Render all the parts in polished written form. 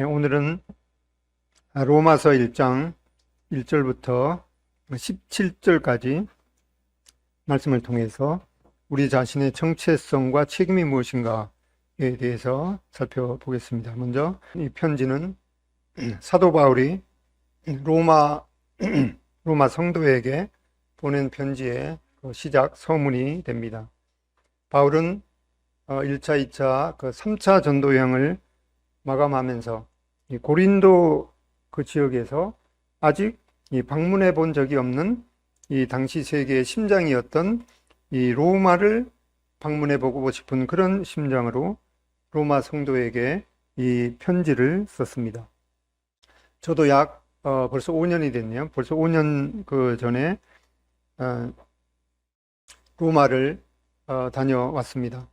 오늘은 로마서 1장 1절부터 17절까지 말씀을 통해서 우리 자신의 정체성과 책임이 무엇인가에 대해서 살펴보겠습니다. 먼저 이 편지는 사도 바울이 로마 성도에게 보낸 편지의 시작 서문이 됩니다. 바울은 1차, 2차, 3차 전도 여행을 마감하면서 이 고린도 그 지역에서 아직 방문해 본 적이 없는 이 당시 세계의 심장이었던 이 로마를 방문해 보고 싶은 그런 심정으로 로마 성도에게 이 편지를 썼습니다. 저도 벌써 5년이 됐네요. 벌써 5년 전에 로마를 다녀왔습니다.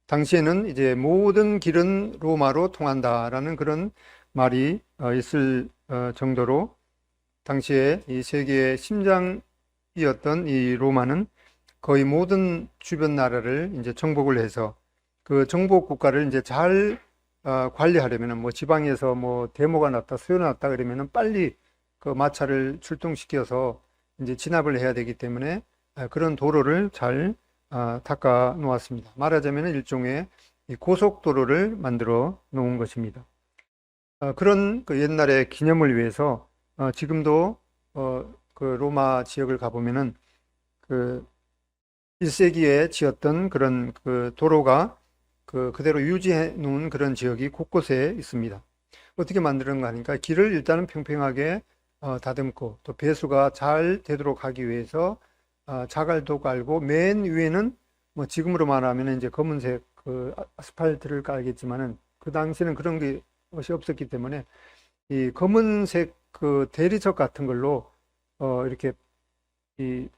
당시에는 이제 모든 길은 로마로 통한다라는 그런 말이 있을 정도로 당시에 이 세계의 심장이었던 이 로마는 거의 모든 주변 나라를 이제 정복을 해서 그 정복 국가를 이제 잘 관리하려면은 뭐 지방에서 뭐 데모가 났다, 소요가 났다 그러면은 빨리 그 마차를 출동시켜서 이제 진압을 해야 되기 때문에 그런 도로를 잘 닦아 놓았습니다. 말하자면 일종의 고속도로를 만들어 놓은 것입니다. 그런 그 옛날의 기념을 위해서 지금도 그 로마 지역을 가보면은 그 1세기에 지었던 그런 그 도로가 그대로 유지해 놓은 그런 지역이 곳곳에 있습니다. 어떻게 만드는가 하니까 길을 일단은 평평하게 다듬고 또 배수가 잘 되도록 하기 위해서 자갈도 깔고 맨 위에는 뭐 지금으로 말하면 이제 검은색 그 아스팔트를 깔겠지만은 그 당시에는 그런 것이 없었기 때문에 이 검은색 그 대리석 같은 걸로 이렇게 이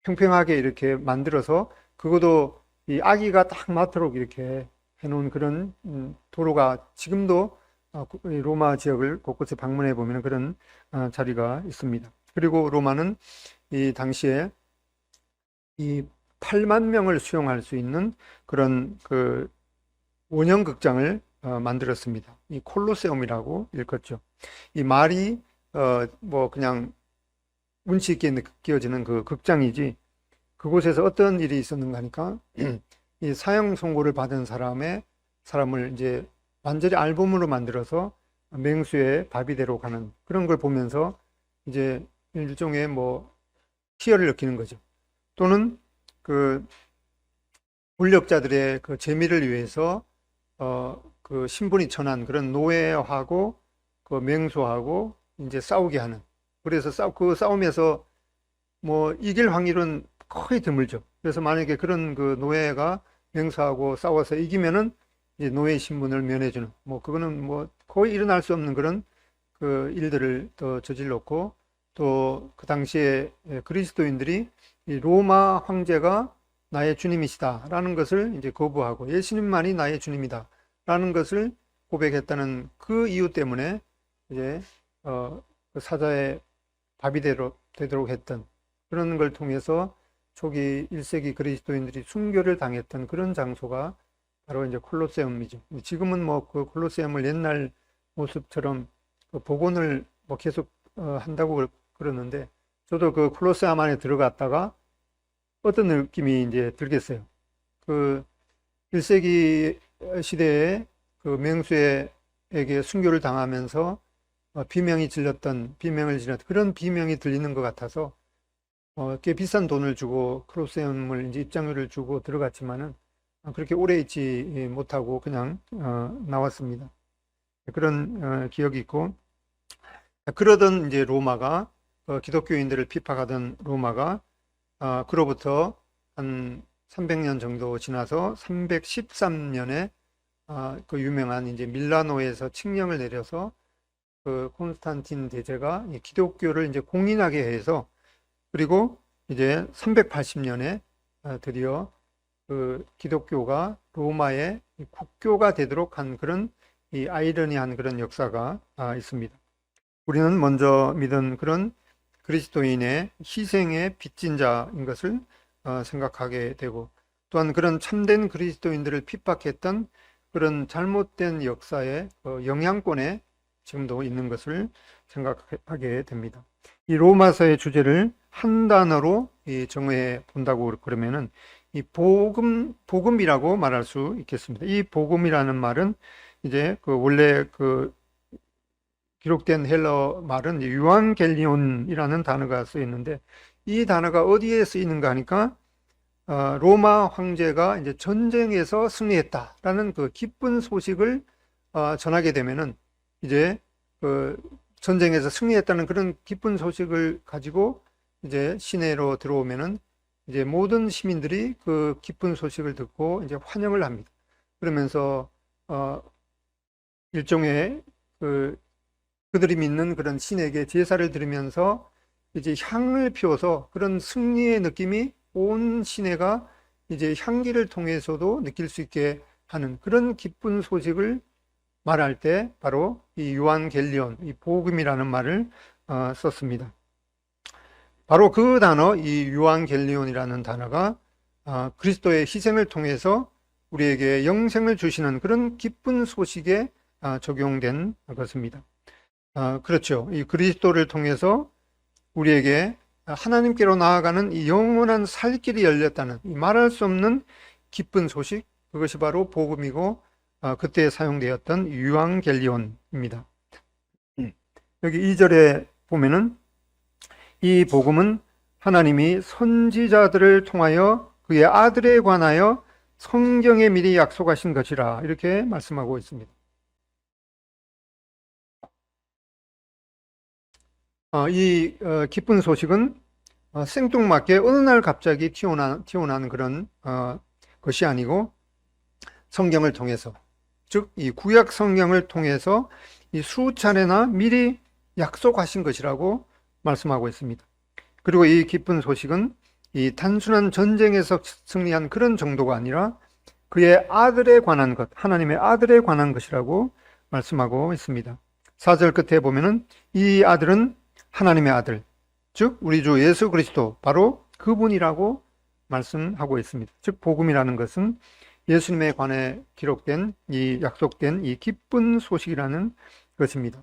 평평하게 이렇게 만들어서 그것도 이 아기가 딱 맞도록 이렇게 해놓은 그런 도로가 지금도 로마 지역을 곳곳에 방문해 보면 그런 자리가 있습니다. 그리고 로마는 이 당시에 이 8만 명을 수용할 수 있는 그런 그 원형 극장을 만들었습니다. 이 콜로세움이라고 일컫죠. 이 말이 뭐 그냥 운치 있게 느껴지는 그 극장이지 그곳에서 어떤 일이 있었는가 하니까 이 사형 선고를 받은 사람을 이제 완전히 앨범으로 만들어서 맹수의 바비대로 가는 그런 걸 보면서 이제 일종의 뭐 희열을 느끼는 거죠. 또는 그 권력자들의 그 재미를 위해서 그 신분이 천한 그런 노예하고 그 맹수하고 이제 싸우게 하는, 그래서 그 싸움에서 뭐 이길 확률은 거의 드물죠. 그래서 만약에 그런 그 노예가 맹수하고 싸워서 이기면은 이제 노예 신분을 면해주는, 뭐 그거는 뭐 거의 일어날 수 없는 그런 그 일들을 또 저질렀고, 또 그 당시에 그리스도인들이 이 로마 황제가 나의 주님이시다라는 것을 이제 거부하고 예수님만이 나의 주님이다 라는 것을 고백했다는 그 이유 때문에 이제 그 사자의 밥이 되도록 했던 그런 걸 통해서 초기 1세기 그리스도인들이 순교를 당했던 그런 장소가 바로 이제 콜로세움이죠. 지금은 뭐 그 콜로세움을 옛날 모습처럼 그 복원을 뭐 계속 한다고 그러는데, 저도 그 콜로세움 안에 들어갔다가 어떤 느낌이 이제 들겠어요. 그 1세기 시대에 그 맹수에게 순교를 당하면서 비명을 질렀던 그런 비명이 들리는 것 같아서 꽤 비싼 돈을 주고 콜로세움을 이제 입장료를 주고 들어갔지만은 그렇게 오래 있지 못하고 그냥 나왔습니다. 그런 기억이 있고, 그러던 이제 로마가 기독교인들을 핍박하던 로마가 그로부터 한 300년 정도 지나서 313년에 그 유명한 이제 밀라노에서 칙령을 내려서 그 콘스탄틴 대제가 기독교를 이제 공인하게 해서, 그리고 이제 380년에 드디어 그 기독교가 로마의 국교가 되도록 한 그런 이 아이러니한 그런 역사가 있습니다. 우리는 먼저 믿은 그런 그리스도인의 희생의 빚진 자인 것을 생각하게 되고, 또한 그런 참된 그리스도인들을 핍박했던 그런 잘못된 역사의 영향권에 지금도 있는 것을 생각하게 됩니다. 이 로마서의 주제를 한 단어로 정의해 본다고 그러면은 이 복음이라고 말할 수 있겠습니다. 이 복음이라는 말은 이제 원래 기록된 헬러 말은 유앙겔리온이라는 단어가 쓰여 있는데, 이 단어가 어디에 쓰이는가 하니까 로마 황제가 이제 전쟁에서 승리했다라는 그 기쁜 소식을 전하게 되면은 이제 전쟁에서 승리했다는 그런 기쁜 소식을 가지고 이제 시내로 들어오면은 이제 모든 시민들이 그 기쁜 소식을 듣고 이제 환영을 합니다. 그러면서 일종의 그들이 믿는 그런 신에게 제사를 드리면서 이제 향을 피워서 그런 승리의 느낌이 온 시내가 이제 향기를 통해서도 느낄 수 있게 하는 그런 기쁜 소식을 말할 때 바로 이 유앙겔리온, 이 복음이라는 말을 썼습니다. 바로 그 단어, 이 유앙겔리온이라는 단어가 그리스도의 희생을 통해서 우리에게 영생을 주시는 그런 기쁜 소식에 적용된 것입니다. 그렇죠. 이 그리스도를 통해서 우리에게 하나님께로 나아가는 이 영원한 살 길이 열렸다는 이 말할 수 없는 기쁜 소식, 그것이 바로 복음이고 그때 사용되었던 유앙겔리온입니다. 여기 2절에 보면은 이 복음은 하나님이 선지자들을 통하여 그의 아들에 관하여 성경에 미리 약속하신 것이라 이렇게 말씀하고 있습니다. 이 기쁜 소식은 생뚱맞게 어느 날 갑자기 튀어나온 그런 것이 아니고 성경을 통해서, 즉 이 구약 성경을 통해서 이 수차례나 미리 약속하신 것이라고 말씀하고 있습니다. 그리고 이 기쁜 소식은 이 단순한 전쟁에서 승리한 그런 정도가 아니라 그의 아들에 관한 것, 하나님의 아들에 관한 것이라고 말씀하고 있습니다. 4절 끝에 보면은 이 아들은 하나님의 아들, 즉 우리 주 예수 그리스도, 바로 그분이라고 말씀하고 있습니다. 즉 복음이라는 것은 예수님에 관해 기록된 이 약속된 이 기쁜 소식이라는 것입니다.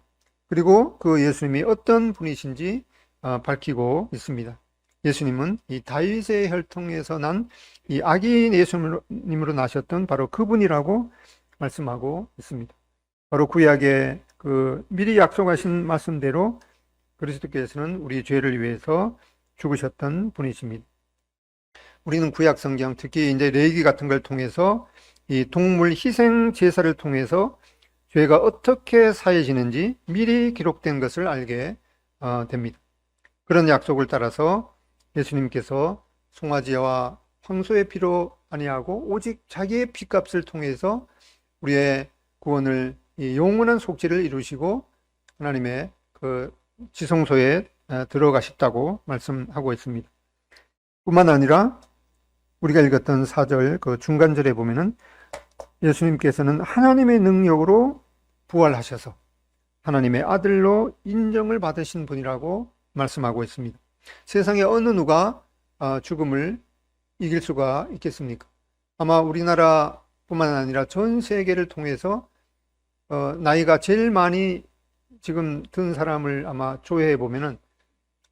그리고 그 예수님이 어떤 분이신지 밝히고 있습니다. 예수님은 이 다윗의 혈통에서 난 이 아기 예수님으로 나셨던 바로 그분이라고 말씀하고 있습니다. 바로 구약에 미리 약속하신 말씀대로 그리스도께서는 우리 죄를 위해서 죽으셨던 분이십니다. 우리는 구약 성경, 특히 이제 레위기 같은 걸 통해서 이 동물 희생 제사를 통해서 죄가 어떻게 사해지는지 미리 기록된 것을 알게 됩니다. 그런 약속을 따라서 예수님께서 송아지와 황소의 피로 아니하고 오직 자기의 피값을 통해서 우리의 구원을, 이 영원한 속죄를 이루시고 하나님의 지성소에 들어가셨다고 말씀하고 있습니다. 뿐만 아니라 우리가 읽었던 4절 중간절에 보면은 예수님께서는 하나님의 능력으로 부활하셔서 하나님의 아들로 인정을 받으신 분이라고 말씀하고 있습니다. 세상에 어느 누가 죽음을 이길 수가 있겠습니까? 아마 우리나라뿐만 아니라 전 세계를 통해서 나이가 제일 많이 지금 든 사람을 아마 조회해 보면은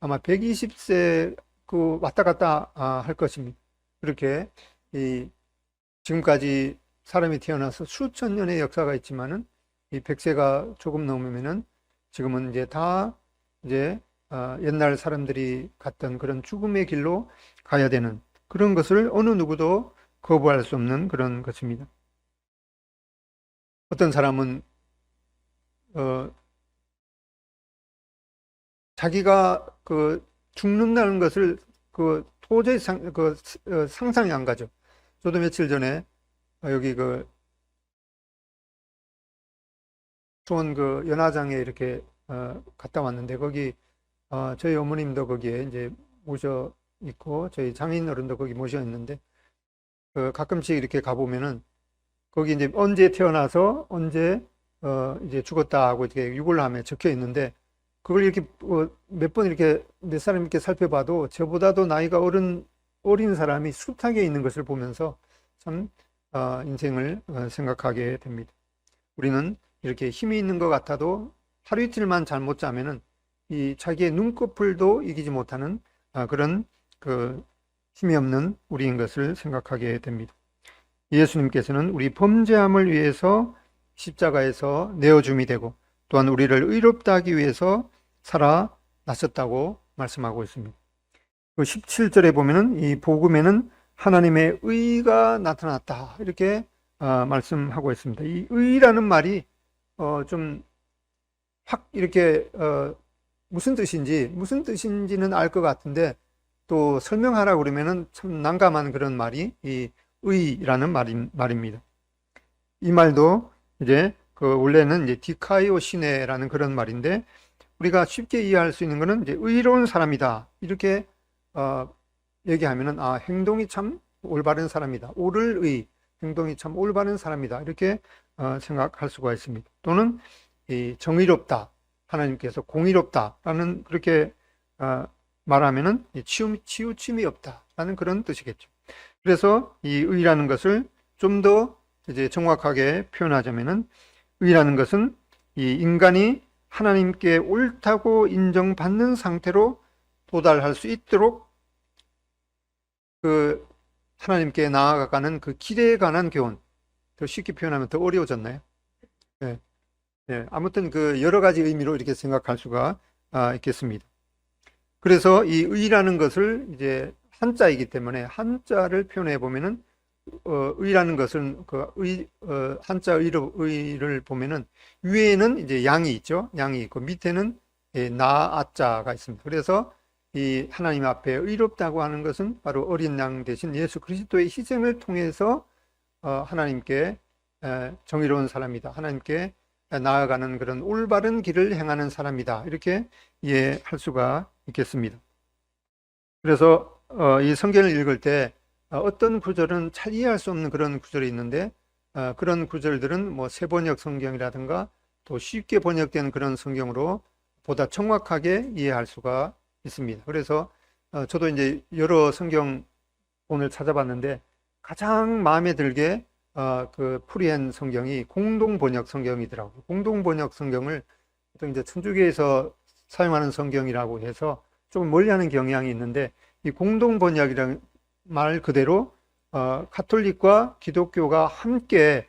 아마 120세 왔다 갔다 할 것입니다. 그렇게 지금까지 사람이 태어나서 수천 년의 역사가 있지만은 이 100세가 조금 넘으면은 지금은 이제 다 이제 옛날 사람들이 갔던 그런 죽음의 길로 가야 되는 그런 것을 어느 누구도 거부할 수 없는 그런 것입니다. 어떤 사람은 자기가 죽는다는 것을 도저히 상상이 안 가죠. 저도 며칠 전에 여기 수원 연화장에 이렇게 갔다 왔는데 거기 저희 어머님도 거기에 이제 모셔 있고 저희 장인 어른도 거기 모셔 있는데 가끔씩 이렇게 가보면은 거기 이제 언제 태어나서 언제 이제 죽었다 하고 이렇게 유골함에 적혀 있는데 그걸 이렇게 몇 번 이렇게 몇 사람 이렇게 살펴봐도 저보다도 나이가 어린 사람이 숱하게 있는 것을 보면서 참 인생을 생각하게 됩니다. 우리는 이렇게 힘이 있는 것 같아도 하루 이틀만 잘못 자면은 이 자기의 눈꺼풀도 이기지 못하는 그런 그 힘이 없는 우리인 것을 생각하게 됩니다. 예수님께서는 우리 범죄함을 위해서 십자가에서 내어줌이 되고 또한 우리를 의롭다 하기 위해서 살아나셨다고 말씀하고 있습니다. 그 17절에 보면은 이 복음에는 하나님의 의가 나타났다 이렇게 말씀하고 있습니다. 이 의라는 말이 좀 확 이렇게 무슨 뜻인지는 알 것 같은데 또 설명하라 그러면은 참 난감한 그런 말이 이 의라는 말입니다. 이 말도 이제 그 원래는 이제 디카이오 시네라는 그런 말인데 우리가 쉽게 이해할 수 있는 것은 이제 의로운 사람이다 이렇게 얘기하면은 행동이 참 올바른 사람이다. 옳을 의, 행동이 참 올바른 사람이다 이렇게 생각할 수가 있습니다. 또는 이 정의롭다, 하나님께서 공의롭다라는 그렇게 말하면은 치우침이 없다라는 그런 뜻이겠죠. 그래서 이 의라는 것을 좀 더 이제 정확하게 표현하자면은 의라는 것은 이 인간이 하나님께 옳다고 인정받는 상태로 도달할 수 있도록 그 하나님께 나아가는 그 길에 관한 교훈. 더 쉽게 표현하면 더 어려워졌나요? 네. 네. 아무튼 그 여러 가지 의미로 이렇게 생각할 수가 있겠습니다. 그래서 이 의라는 것을 이제 한자이기 때문에 한자를 표현해 보면은 의라는 것은 한자 의를 보면은 위에는 이제 양이 있죠. 양이 있고 밑에는 나아자가 있습니다. 그래서 이 하나님 앞에 의롭다고 하는 것은 바로 어린 양 대신 예수 그리스도의 희생을 통해서 하나님께 정의로운 사람이다. 하나님께 나아가는 그런 올바른 길을 행하는 사람이다. 이렇게 이해할 수가 있겠습니다. 그래서 이 성경을 읽을 때 어떤 구절은 잘 이해할 수 없는 그런 구절이 있는데 그런 구절들은 뭐 새번역 성경이라든가 또 쉽게 번역된 그런 성경으로 보다 정확하게 이해할 수가 있습니다. 그래서 저도 이제 여러 성경본을 찾아봤는데 가장 마음에 들게 그 프리한 성경이 공동번역 성경이더라고요. 공동번역 성경을 또 이제 천주교에서 사용하는 성경이라고 해서 조금 멀리하는 경향이 있는데 이 공동번역이라는 말 그대로 가톨릭과 기독교가 함께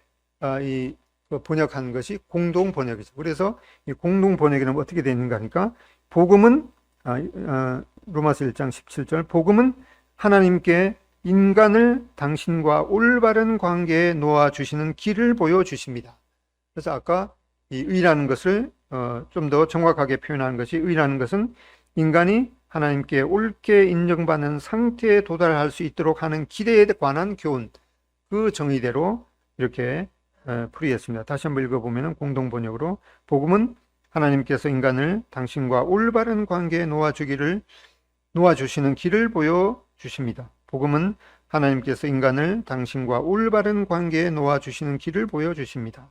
이 번역한 것이 공동번역이죠. 그래서 이 공동번역이라면 어떻게 되는가 하니까 복음은 로마서 1장 17절 복음은 하나님께 인간을 당신과 올바른 관계에 놓아주시는 길을 보여주십니다. 그래서 아까 이 의라는 것을 좀 더 정확하게 표현하는 것이 의라는 것은 인간이 하나님께 옳게 인정받는 상태에 도달할 수 있도록 하는 길에 관한 교훈, 그 정의대로 이렇게 풀이했습니다. 다시 한번 읽어보면 공동번역으로 복음은 하나님께서 인간을 당신과 올바른 관계에 놓아주시는 길을 보여주십니다. 복음은 하나님께서 인간을 당신과 올바른 관계에 놓아주시는 길을 보여주십니다.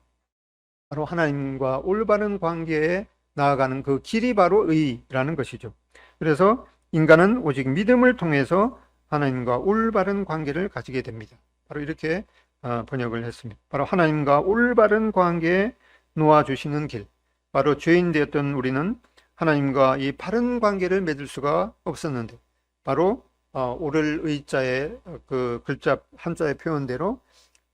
바로 하나님과 올바른 관계에 나아가는 그 길이 바로 의라는 것이죠. 그래서 인간은 오직 믿음을 통해서 하나님과 올바른 관계를 가지게 됩니다. 바로 이렇게 번역을 했습니다. 바로 하나님과 올바른 관계에 놓아주시는 길. 바로 죄인 되었던 우리는 하나님과 이 바른 관계를 맺을 수가 없었는데 바로 옳을 의자의 그 글자 한자의 표현대로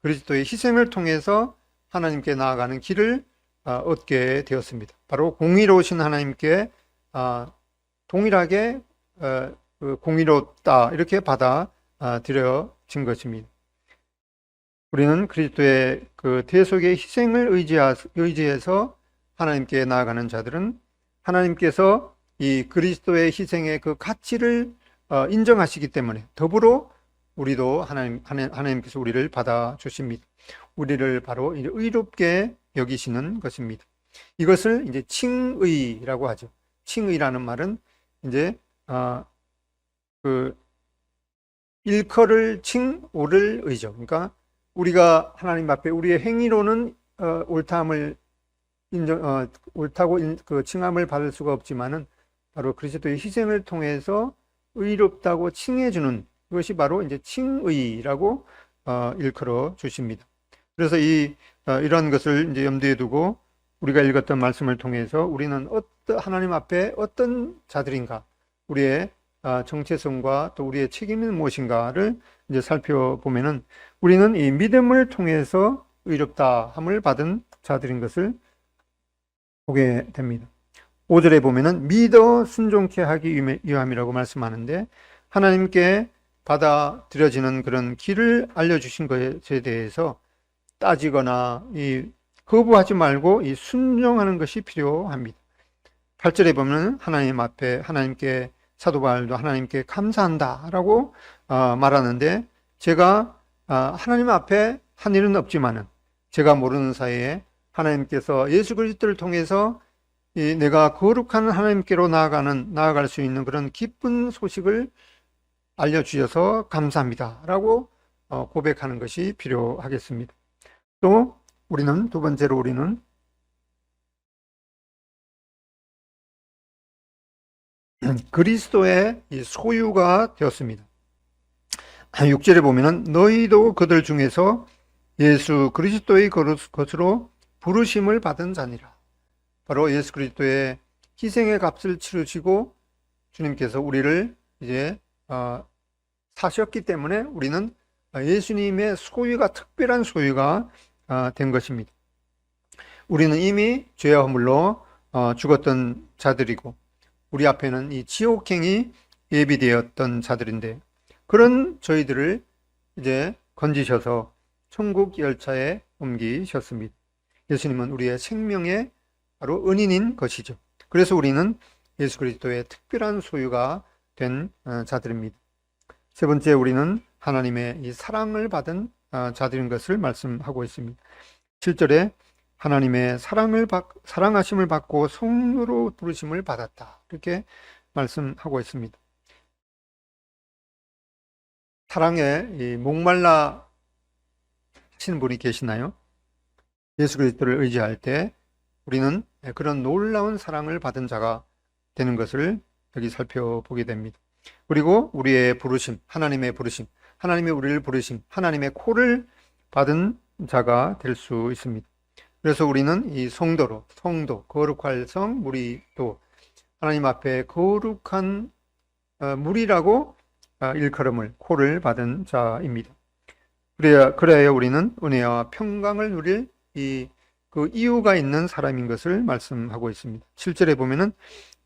그리스도의 희생을 통해서 하나님께 나아가는 길을 얻게 되었습니다. 바로 공의로우신 하나님께 동일하게 공의롭다 이렇게 받아들여진 것입니다. 우리는 그리스도의 그 대속의 희생을 의지해서 하나님께 나아가는 자들은 하나님께서 이 그리스도의 희생의 그 가치를 인정하시기 때문에 더불어 우리도 하나님께서 우리를 받아주십니다. 우리를 바로 의롭게 여기시는 것입니다. 이것을 이제 칭의라고 하죠. 칭의라는 말은 이제 그 일컬을 칭, 옳을 의죠. 그러니까 우리가 하나님 앞에 우리의 행위로는 옳다고 그 칭함을 받을 수가 없지만은 바로 그리스도의 희생을 통해서 의롭다고 칭해주는 그것이 바로 이제 칭의라고 일컬어 주십니다. 그래서 이런 것을 이제 염두에 두고 우리가 읽었던 말씀을 통해서 우리는 하나님 앞에 어떤 자들인가, 우리의 정체성과 또 우리의 책임은 무엇인가를 이제 살펴보면은 우리는 이 믿음을 통해서 의롭다함을 받은 자들인 것을 보게 됩니다. 5절에 보면은 믿어 순종케 하기 위함이라고 말씀하는데, 하나님께 받아들여지는 그런 길을 알려주신 것에 대해서 따지거나 거부하지 말고 순종하는 것이 필요합니다. 8절에 보면 하나님 앞에 하나님께, 사도 바울도 하나님께 감사한다라고 말하는데, 제가 하나님 앞에 한 일은 없지만은 제가 모르는 사이에 하나님께서 예수 그리스도를 통해서 내가 거룩한 하나님께로 나아갈 수 있는 그런 기쁜 소식을 알려주셔서 감사합니다라고 고백하는 것이 필요하겠습니다. 또 두 번째로 우리는 그리스도의 소유가 되었습니다. 6절에 보면은 너희도 그들 중에서 예수 그리스도의 것으로 부르심을 받은 자니라. 바로 예수 그리스도의 희생의 값을 치르시고 주님께서 우리를 이제 사셨기 때문에 우리는 예수님의 소유가, 특별한 소유가 된 것입니다. 우리는 이미 죄와 허물로 죽었던 자들이고, 우리 앞에는 이 지옥행이 예비되었던 자들인데, 그런 저희들을 이제 건지셔서 천국 열차에 옮기셨습니다. 예수님은 우리의 생명의 바로 은인인 것이죠. 그래서 우리는 예수 그리스도의 특별한 소유가 된 자들입니다. 세 번째, 우리는 하나님의 이 사랑을 받은 자들인 것을 말씀하고 있습니다. 7절에 하나님의 사랑하심을 받고 성으로 부르심을 받았다, 이렇게 말씀하고 있습니다. 사랑에 목말라 하시는 분이 계시나요? 예수 그리스도를 의지할 때 우리는 그런 놀라운 사랑을 받은 자가 되는 것을 여기 살펴보게 됩니다. 그리고 우리의 부르심, 하나님의 부르심, 하나님이 우리를 부르심, 하나님의 콜을 받은 자가 될 수 있습니다. 그래서 우리는 이 성도, 거룩할 성, 무리도, 하나님 앞에 거룩한 무리라고 일컬음을, 콜을 받은 자입니다. 그래야 우리는 은혜와 평강을 누릴 그 이유가 있는 사람인 것을 말씀하고 있습니다. 7절에 보면은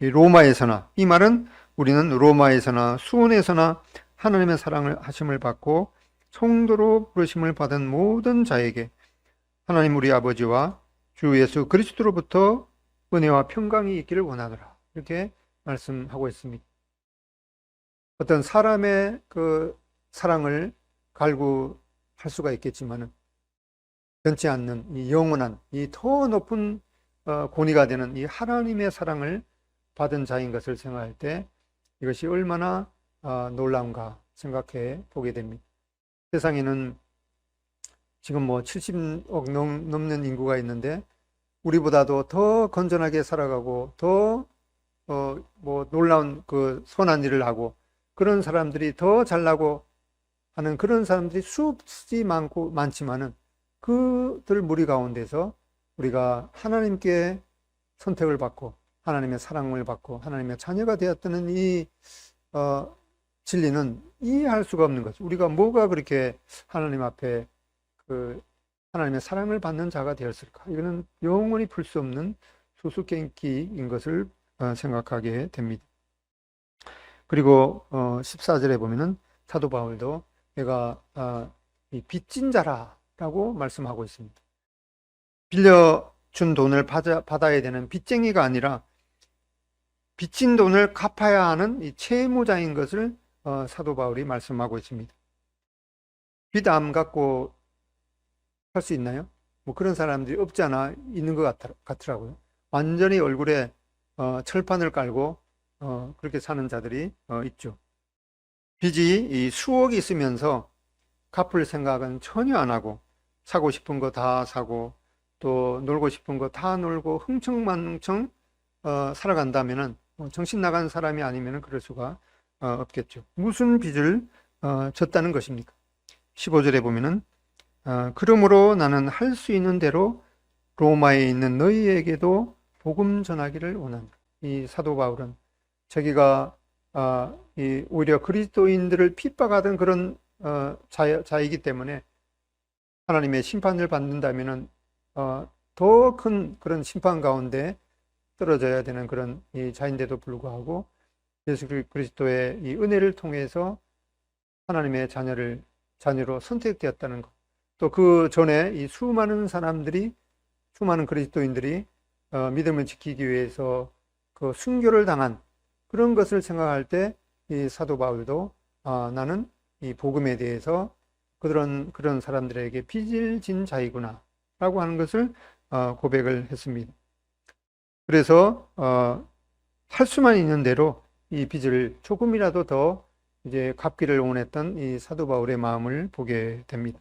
로마에서나, 이 말은 우리는 로마에서나 수원에서나 하나님의 사랑을 하심을 받고 성도로 부르심을 받은 모든 자에게 하나님 우리 아버지와 주 예수 그리스도로부터 은혜와 평강이 있기를 원하노라, 이렇게 말씀하고 있습니다. 어떤 사람의 그 사랑을 갈구할 수가 있겠지만은 변치 않는 이 영원한, 이 더 높은 권위가 되는 이 하나님의 사랑을 받은 자인 것을 생각할 때 이것이 얼마나 놀라운가 생각해 보게 됩니다. 세상에는 지금 70억 넘는 인구가 있는데, 우리보다도 더 건전하게 살아가고 더 놀라운 그 선한 일을 하고 그런 사람들이 더 잘나고 하는 그런 사람들이 수없이 많지만은 그들 무리 가운데서 우리가 하나님께 선택을 받고 하나님의 사랑을 받고 하나님의 자녀가 되었다는 이 진리는 이해할 수가 없는 거죠. 우리가 뭐가 그렇게 하나님 앞에 그 하나님의 사랑을 받는 자가 되었을까? 이거는 영원히 풀 수 없는 수수께끼인 것을 생각하게 됩니다. 그리고 14절에 보면은 사도 바울도 내가 빚진 자라라고 말씀하고 있습니다. 빌려준 돈을 받아야 되는 빚쟁이가 아니라 빚진 돈을 갚아야 하는 이 채무자인 것을 사도 바울이 말씀하고 있습니다. 빚 안 갚고 할 수 있나요? 그런 사람들이 없지 않아 있는 것 같더라고요. 완전히 얼굴에 철판을 깔고 그렇게 사는 자들이 있죠. 빚이 수억이 있으면서 갚을 생각은 전혀 안 하고 사고 싶은 거 다 사고 또 놀고 싶은 거 다 놀고 흥청망청 살아간다면은 정신 나간 사람이 아니면 그럴 수가 없겠죠. 무슨 빚을 졌다는 것입니까? 15절에 보면은 그러므로 나는 할 수 있는 대로 로마에 있는 너희에게도 복음 전하기를 원한다. 이 사도 바울은 자기가 오히려 그리스도인들을 핍박하던 그런 자이기 때문에 하나님의 심판을 받는다면은 더 큰 그런 심판 가운데 떨어져야 되는 그런 이 자인데도 불구하고 예수 그리스도의 이 은혜를 통해서 하나님의 자녀로 선택되었다는 것. 또 그 전에 이 수많은 그리스도인들이 믿음을 지키기 위해서 그 순교를 당한 그런 것을 생각할 때 이 사도 바울도 나는 이 복음에 대해서 그런 사람들에게 빚을 진 자이구나 라고 하는 것을 고백을 했습니다. 그래서 할 수만 있는 대로 이 빚을 조금이라도 더 이제 갚기를 원했던 이 사도 바울의 마음을 보게 됩니다.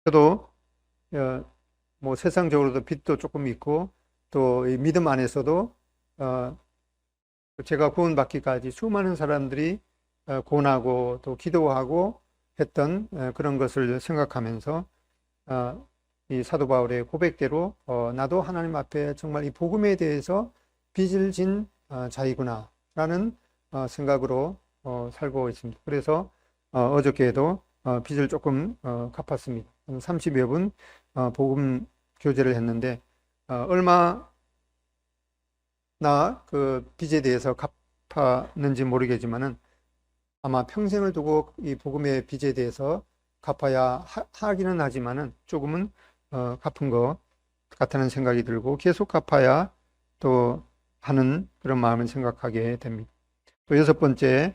저도 뭐 세상적으로도 빚도 조금 있고 또 이 믿음 안에서도 제가 구원받기까지 수많은 사람들이 고난하고 또 기도하고 했던 그런 것을 생각하면서 이 사도 바울의 고백대로 나도 하나님 앞에 정말 이 복음에 대해서 빚을 진 자이구나 라는 생각으로 살고 있습니다. 그래서 어저께도 빚을 조금 갚았습니다. 30여 분 복음 교제를 했는데 얼마나 그 빚에 대해서 갚았는지 모르겠지만은 아마 평생을 두고 이 복음의 빚에 대해서 갚아야 하기는 하지만은 조금은 갚은 것 같다는 생각이 들고 계속 갚아야 또 하는 그런 마음을 생각하게 됩니다. 또 여섯 번째,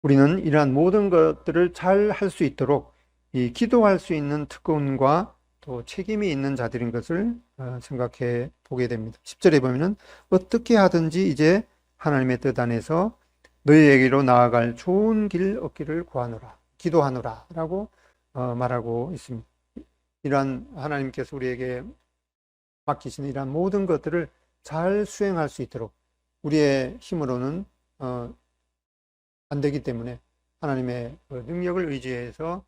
우리는 이러한 모든 것들을 잘 할 수 있도록 이 기도할 수 있는 특권과 또 책임이 있는 자들인 것을 생각해 보게 됩니다. 10절에 보면은 어떻게 하든지 이제 하나님의 뜻 안에서 너희에게로 나아갈 좋은 길 얻기를 구하노라, 기도하노라 라고 말하고 있습니다. 이러한 하나님께서 우리에게 맡기신 이러한 모든 것들을 잘 수행할 수 있도록 우리의 힘으로는 안 되기 때문에 하나님의 능력을 의지해서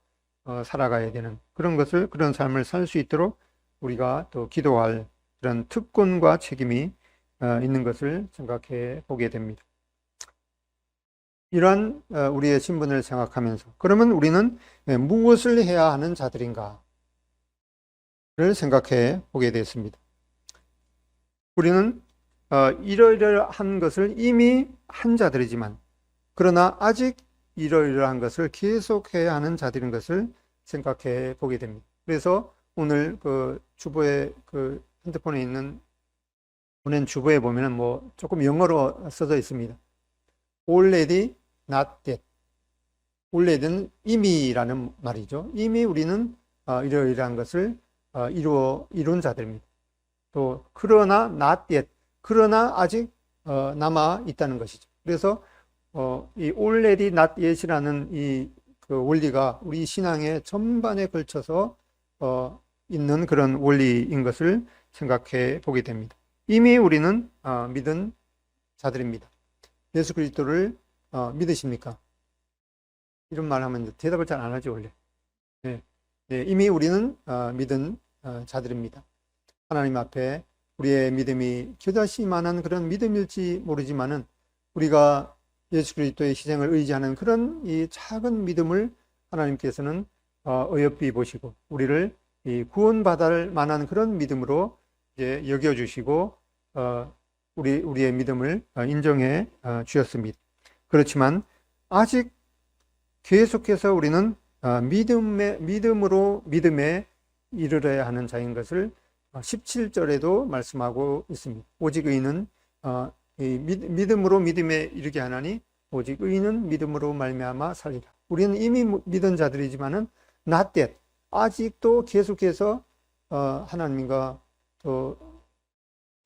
살아가야 되는 그런 삶을 살 수 있도록 우리가 또 기도할 그런 특권과 책임이 있는 것을 생각해 보게 됩니다. 이러한 우리의 신분을 생각하면서 그러면 우리는 무엇을 해야 하는 자들인가를 생각해 보게 되었습니다. 우리는 이러이러한 것을 이미 한 자들이지만 그러나 아직 이러이러한 것을 계속해야 하는 자들인 것을 생각해 보게 됩니다. 그래서 오늘 그 주보에 그 핸드폰에 있는 보낸 주보에 보면은 뭐 조금 영어로 써져 있습니다. Already not yet. already는 이미라는 말이죠. 이미 우리는 이러이러한 것을 이룬 자들입니다. 또 그러나 not yet. 그러나 아직 남아 있다는 것이죠. 그래서 이 already not yet이라는 그 원리가 우리 신앙의 전반에 걸쳐서 있는 그런 원리인 것을 생각해 보게 됩니다. 이미 우리는 믿은 자들입니다. 예수 그리스도를 믿으십니까? 이런 말 하면 대답을 잘 안 하죠, 원래. 네. 네, 이미 우리는 믿은 자들입니다. 하나님 앞에 우리의 믿음이 겨자씨만한 그런 믿음일지 모르지만은 우리가 예수 그리스도의 희생을 의지하는 그런 이 작은 믿음을 하나님께서는 어여삐 보시고 우리를 구원받을 만한 그런 믿음으로 이제 여겨주시고 우리의 믿음을 인정해 주셨습니다. 그렇지만 아직 계속해서 우리는 믿음에 이르러야 하는 자인 것을 17절에도 말씀하고 있습니다. 오직 의인은 믿음으로 믿음에 이르게 하나니 오직 의인은 믿음으로 말미암아 살리라. 우리는 이미 믿은 자들이지만은 not yet. 아직도 계속해서 하나님과 또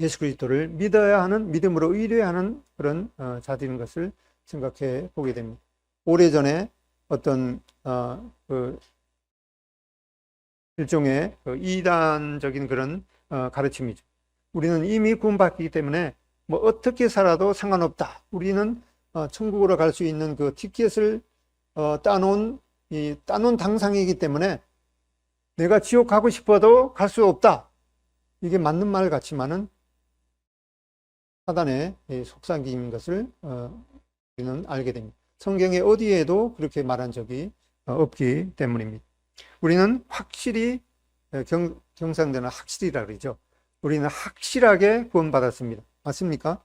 예수 그리스도를 믿어야 하는, 믿음으로 의뢰해야 하는 그런 자들인 것을 생각해 보게 됩니다. 오래전에 어떤 그 일종의 이단적인 그런 가르침이죠. 우리는 이미 구원받기 때문에 뭐 어떻게 살아도 상관없다. 우리는 천국으로 갈 수 있는 그 티켓을 따놓은 당상이기 때문에 내가 지옥 가고 싶어도 갈 수 없다. 이게 맞는 말 같지만은 사단의 속삭임인 것을 우리는 알게 됩니다. 성경에 어디에도 그렇게 말한 적이 없기 때문입니다. 우리는 확실히 경상도는 확실히라 그러죠. 우리는 확실하게 구원받았습니다. 맞습니까?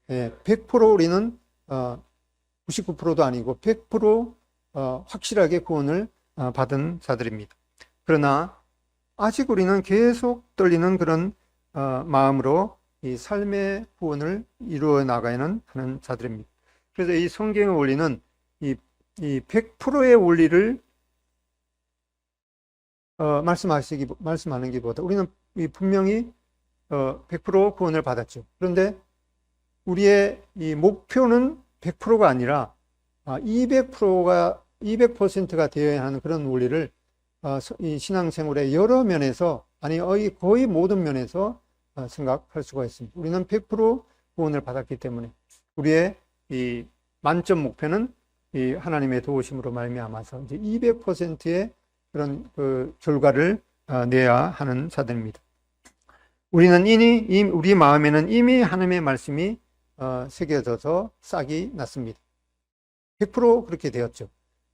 100% 우리는 99%도 아니고 100% 확실하게 구원을 받은 자들입니다. 그러나 아직 우리는 계속 떨리는 그런 마음으로 이 삶의 구원을 이루어 나가야는 하는 자들입니다. 그래서 이 성경의 원리는 이 100%의 원리를 말씀하는 것보다 우리는 분명히 100% 구원을 받았죠. 그런데 우리의 이 목표는 100%가 아니라 200%가 되어야 하는 그런 원리를 이 신앙생활의 여러 면에서, 아니 거의 모든 면에서 생각할 수가 있습니다. 우리는 100% 구원을 받았기 때문에 우리의 이 만점 목표는 이 하나님의 도우심으로 말미암아서 이제 200%의 그런 그 결과를 내야 하는 자들입니다. 우리는 우리 마음에는 이미 하나님의 말씀이 새겨져서 싹이 났습니다. 100% 그렇게 되었죠.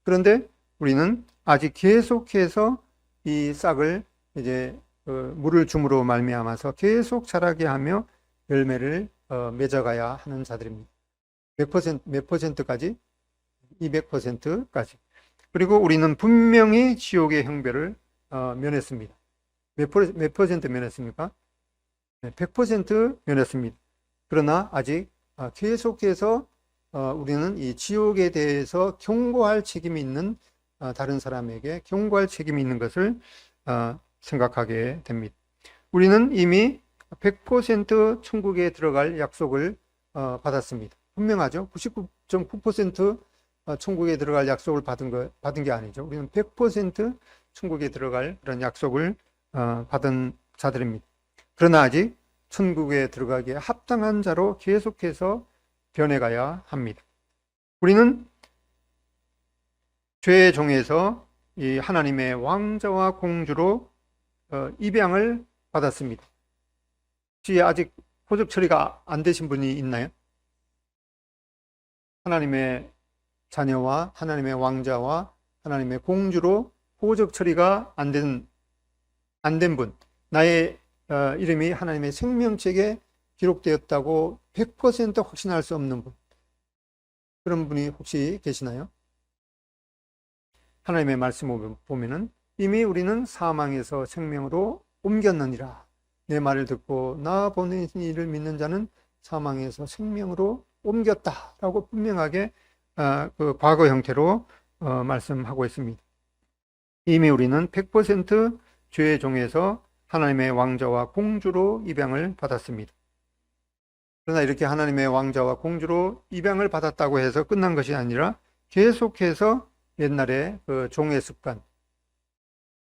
그런데 우리는 아직 계속해서 이 싹을 이제 물을 줌으로 말미암아서 계속 자라게 하며 열매를 맺어가야 하는 자들입니다. 몇 퍼센트까지? 200%까지. 그리고 우리는 분명히 지옥의 형벌을 면했습니다. 몇 퍼센트 면했습니까? 100% 면했습니다. 그러나 아직 계속해서 우리는 이 지옥에 대해서 경고할 책임이 있는, 다른 사람에게 경고할 책임이 있는 것을 생각하게 됩니다. 우리는 이미 100% 천국에 들어갈 약속을 받았습니다. 분명하죠? 99.9% 천국에 들어갈 약속을 받은 게 아니죠. 우리는 100% 천국에 들어갈 그런 약속을 받은 자들입니다. 그러나 아직 천국에 들어가기에 합당한 자로 계속해서 변해가야 합니다. 우리는 죄의 종에서 이 하나님의 왕자와 공주로 입양을 받았습니다. 혹시 아직 호적 처리가 안 되신 분이 있나요? 하나님의 자녀와 하나님의 왕자와 하나님의 공주로 호적 처리가 안 된 분, 나의 이름이 하나님의 생명책에 기록되었다고 100% 확신할 수 없는 분, 그런 분이 혹시 계시나요? 하나님의 말씀을 보면은 이미 우리는 사망에서 생명으로 옮겼느니라. 내 말을 듣고 나 보낸 이를 믿는 자는 사망에서 생명으로 옮겼다라고 분명하게 그 과거 형태로 말씀하고 있습니다. 이미 우리는 100% 죄의 종에서 하나님의 왕자와 공주로 입양을 받았습니다. 그러나 이렇게 하나님의 왕자와 공주로 입양을 받았다고 해서 끝난 것이 아니라 계속해서 옛날에 그 종의 습관,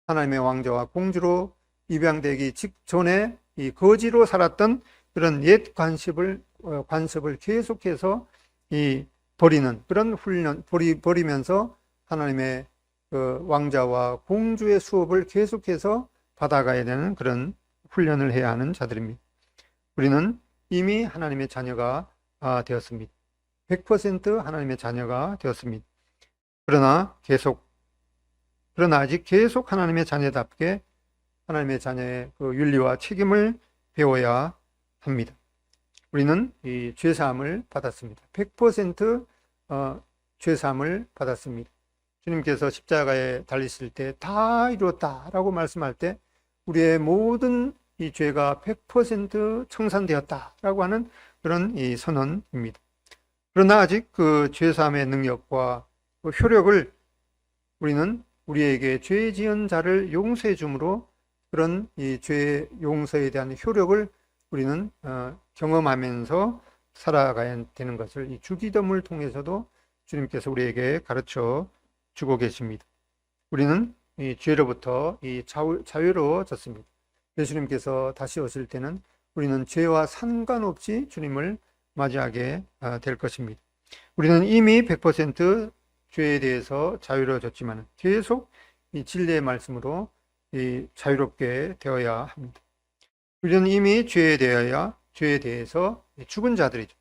하나님의 왕자와 공주로 입양되기 직전에 이 거지로 살았던 그런 옛 관습을 계속해서 버리는 그런 훈련, 버리면서 하나님의 그 왕자와 공주의 수업을 계속해서 받아가야 되는 그런 훈련을 해야 하는 자들입니다. 우리는 이미 하나님의 자녀가 되었습니다. 100% 하나님의 자녀가 되었습니다. 그러나 아직 계속 하나님의 자녀답게 하나님의 자녀의 그 윤리와 책임을 배워야 합니다. 우리는 이 죄사함을 받았습니다. 100% 죄사함을 받았습니다. 주님께서 십자가에 달리실 때 다 이루었다라고 말씀할 때 우리의 모든 이 죄가 100% 청산되었다라고 하는 그런 이 선언입니다. 그러나 아직 그 죄사함의 능력과 그 효력을 우리는 우리에게 죄 지은 자를 용서해 줌으로 그런 이 죄 용서에 대한 효력을 우리는 경험하면서 살아가야 되는 것을 이 주기도문을 통해서도 주님께서 우리에게 가르쳐 주고 계십니다. 우리는 이 죄로부터 이 자유로워졌습니다. 예수님께서 다시 오실 때는 우리는 죄와 상관없이 주님을 맞이하게 될 것입니다. 우리는 이미 100% 죄에 대해서 자유로워졌지만 계속 이 진리의 말씀으로 자유롭게 되어야 합니다. 우리는 이미 죄에 대해서 죽은 자들이죠.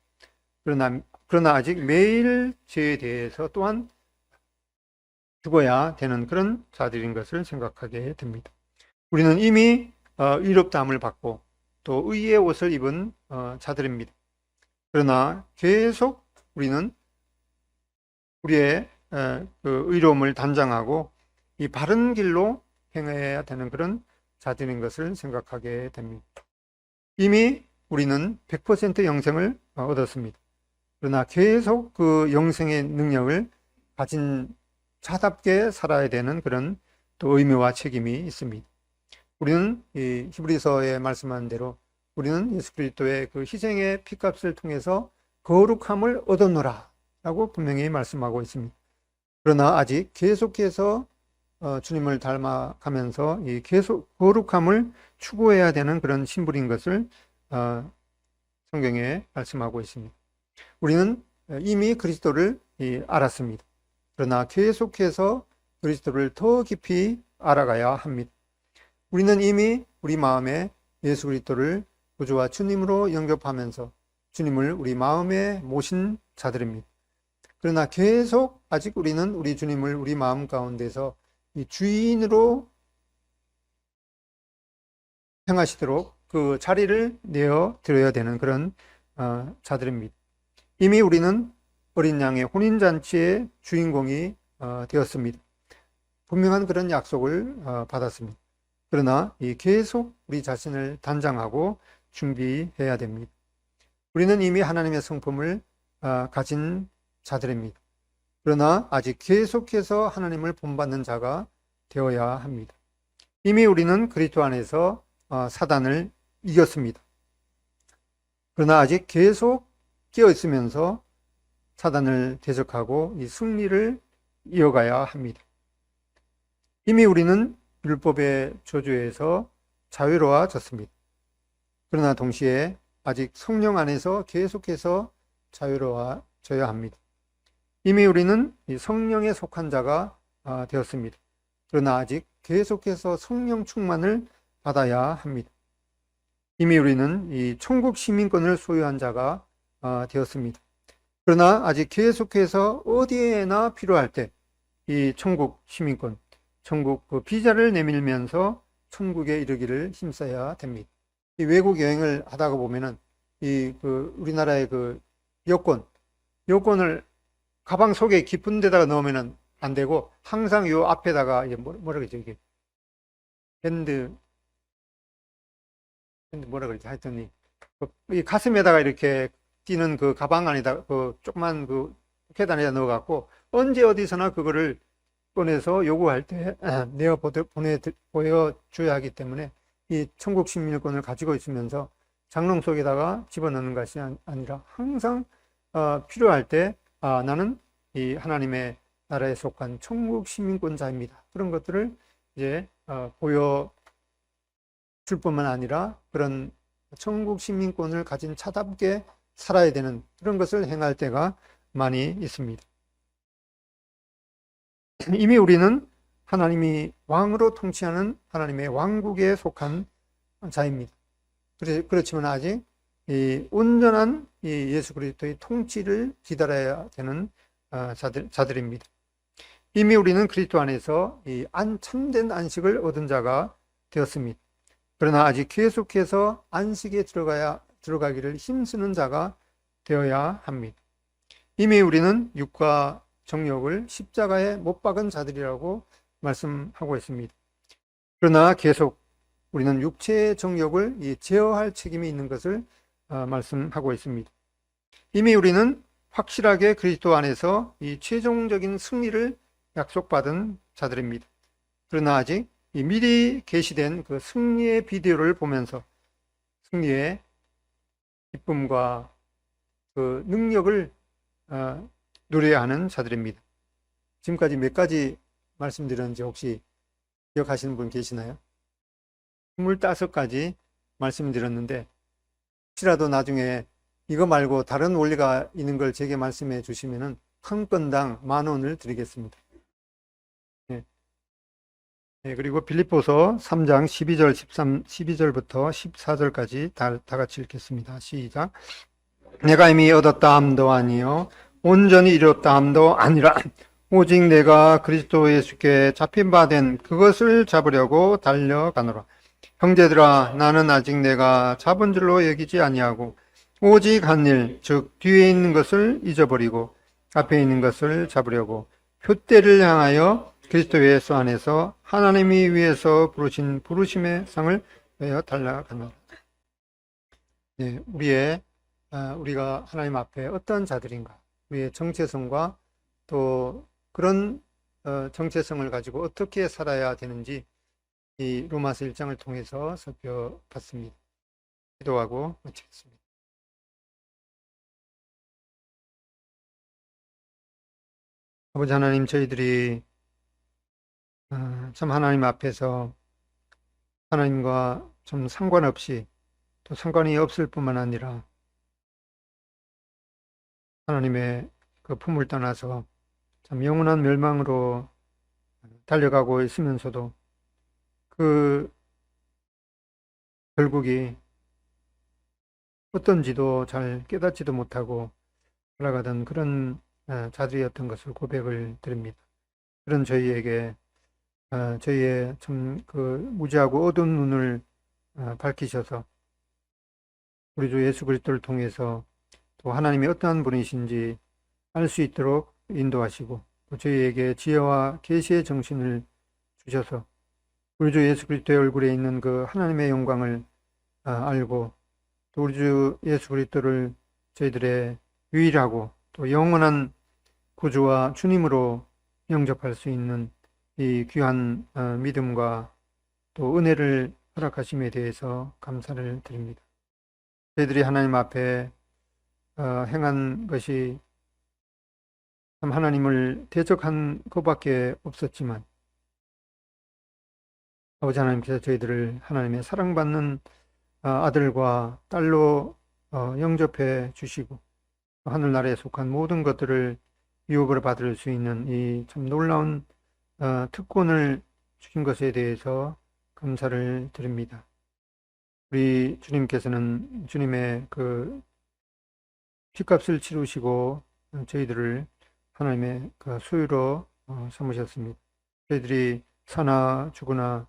그러나 아직 매일 죄에 대해서 또한 죽어야 되는 그런 자들인 것을 생각하게 됩니다. 우리는 이미 의롭다함을 받고 또 의의 옷을 입은 자들입니다. 그러나 계속 우리는 우리의 그 의로움을 단장하고 이 바른 길로 행해야 되는 그런 자들인 것을 생각하게 됩니다. 이미 우리는 100% 영생을 얻었습니다. 그러나 계속 그 영생의 능력을 가진 자답게 살아야 되는 그런 또 의무와 책임이 있습니다. 우리는 이 히브리서에 말씀한 대로 우리는 예수 그리스도의 그 희생의 피값을 통해서 거룩함을 얻었노라 라고 분명히 말씀하고 있습니다. 그러나 아직 계속해서 주님을 닮아가면서 이 계속 거룩함을 추구해야 되는 그런 신분인 것을 성경에 말씀하고 있습니다. 우리는 이미 그리스도를 알았습니다. 그러나 계속해서 그리스도를 더 깊이 알아가야 합니다. 우리는 이미 우리 마음에 예수 그리스도를 구주와 주님으로 영접하면서 주님을 우리 마음에 모신 자들입니다. 그러나 계속 아직 우리는 우리 주님을 우리 마음 가운데서 이 주인으로 행하시도록 그 자리를 내어 드려야 되는 그런 자들입니다. 이미 우리는 어린 양의 혼인잔치의 주인공이 되었습니다. 분명한 그런 약속을 받았습니다. 그러나 계속 우리 자신을 단장하고 준비해야 됩니다. 우리는 이미 하나님의 성품을 가진 자들입니다. 그러나 아직 계속해서 하나님을 본받는 자가 되어야 합니다. 이미 우리는 그리스도 안에서 사단을 이겼습니다. 그러나 아직 계속 깨어 있으면서 사단을 대적하고 이 승리를 이어가야 합니다. 이미 우리는 율법의 저주에서 자유로워졌습니다. 그러나 동시에 아직 성령 안에서 계속해서 자유로워져야 합니다. 이미 우리는 이 성령에 속한 자가 되었습니다. 그러나 아직 계속해서 성령 충만을 받아야 합니다. 이미 우리는 이 천국 시민권을 소유한 자가 되었습니다. 그러나 아직 계속해서 어디에나 필요할 때 이 천국 시민권, 천국 그 비자를 내밀면서 천국에 이르기를 힘써야 됩니다. 이 외국 여행을 하다가 보면은 우리나라의 그 여권을 가방 속에 깊은 데다가 넣으면은 안 되고 항상 요 앞에다가 이제 뭐라 그러죠, 이게 뭐라 그러지, 하여튼 이 가슴에다가 이렇게 끼는 그 가방 안에다 그 조그만 그 계단에다 넣어갖고 언제 어디서나 그거를 꺼내서 요구할 때 보여줘야 하기 때문에 이 천국 시민권을 가지고 있으면서 장롱 속에다가 집어넣는 것이 아니라 항상 필요할 때 나는 이 하나님의 나라에 속한 천국 시민권자입니다. 그런 것들을 이제 보여줄 뿐만 아니라 그런 천국 시민권을 가진 자답게 살아야 되는 그런 것을 행할 때가 많이 있습니다. 이미 우리는 하나님이 왕으로 통치하는 하나님의 왕국에 속한 자입니다. 그렇지만 아직 이 온전한 이 예수 그리스도의 통치를 기다려야 되는 자들입니다. 이미 우리는 그리스도 안에서 이 참된 안식을 얻은 자가 되었습니다. 그러나 아직 계속해서 안식에 들어가기를 힘쓰는 자가 되어야 합니다. 이미 우리는 육과 정욕을 십자가에 못 박은 자들이라고 말씀하고 있습니다. 그러나 계속 우리는 육체의 정욕을 제어할 책임이 있는 것을 말씀하고 있습니다. 이미 우리는 확실하게 그리스도 안에서 이 최종적인 승리를 약속받은 자들입니다. 그러나 아직 미리 계시된 그 승리의 비디오를 보면서 승리의 기쁨과 그 능력을 누려야 하는 자들입니다. 지금까지 몇 가지 말씀드렸는지 혹시 기억하시는 분 계시나요? 25가지 말씀드렸는데 혹시라도 나중에 이거 말고 다른 원리가 있는 걸 제게 말씀해 주시면은 한 건당 10,000원을 드리겠습니다. 네. 그리고 빌립보서 3장 12절부터 14절까지 다 같이 읽겠습니다. 시작. 내가 이미 얻었다 함도 아니요 온전히 이뤘다 함도 아니라 오직 내가 그리스도 예수께 잡힌 바 된 그것을 잡으려고 달려가노라. 형제들아, 나는 아직 내가 잡은 줄로 여기지 아니하고 오직 한 일, 즉 뒤에 있는 것을 잊어버리고 앞에 있는 것을 잡으려고 표대를 향하여 그리스도 예수 안에서 하나님이 위에서 부르신 부르심의 상을 위하여 달려가노라. 우리가 하나님 앞에 어떤 자들인가, 우리의 정체성과 또 그런 정체성을 가지고 어떻게 살아야 되는지 이 로마서 1장을 통해서 살펴봤습니다. 기도하고 마치겠습니다. 아버지 하나님, 저희들이 참 하나님 앞에서 하나님과 좀 상관없이 또 상관이 없을 뿐만 아니라 하나님의 그 품을 떠나서 참 영원한 멸망으로 달려가고 있으면서도 그 결국이 어떤지도 잘 깨닫지도 못하고 살아가던 그런 자들이었던 것을 고백을 드립니다. 그런 저희에게 저희의 참 그 무지하고 어두운 눈을 밝히셔서 우리 주 예수 그리스도를 통해서 또 하나님이 어떠한 분이신지 알 수 있도록 인도하시고 또 저희에게 지혜와 계시의 정신을 주셔서 우리 주 예수 그리스도의 얼굴에 있는 그 하나님의 영광을 알고 또 우리 주 예수 그리스도를 저희들의 유일하고 또 영원한 구주와 주님으로 영접할 수 있는 이 귀한 믿음과 또 은혜를 허락하심에 대해서 감사를 드립니다. 저희들이 하나님 앞에 행한 것이 참 하나님을 대적한 것밖에 없었지만 아버지 하나님께서 저희들을 하나님의 사랑받는 아들과 딸로 영접해 주시고 하늘나라에 속한 모든 것들을 유업으로 받을 수 있는 이 참 놀라운 특권을 주신 것에 대해서 감사를 드립니다. 우리 주님께서는 주님의 그 핏값을 치르시고 저희들을 하나님의 그 소유로 삼으셨습니다. 저희들이 사나 죽으나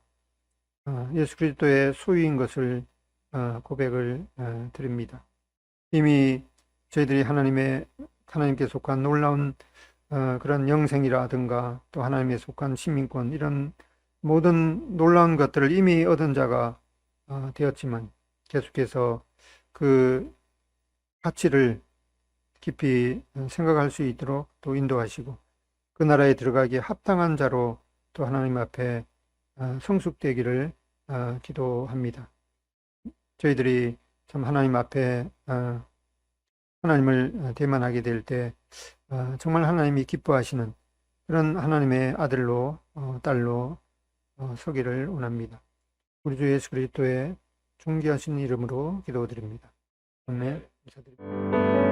예수 그리스도의 소유인 것을 고백을 드립니다. 이미 저희들이 하나님께 속한 놀라운 그런 영생이라든가 또 하나님에 속한 시민권 이런 모든 놀라운 것들을 이미 얻은 자가 되었지만 계속해서 그 가치를 깊이 생각할 수 있도록 또 인도하시고 그 나라에 들어가기에 합당한 자로 또 하나님 앞에 성숙되기를 기도합니다. 저희들이 참 하나님 앞에 하나님을 대면하게 될 때 정말 하나님이 기뻐하시는 그런 하나님의 아들로 딸로 서기를 원합니다. 우리 주 예수 그리스도의 존귀하신 이름으로 기도드립니다. 아멘. 감사드립니다.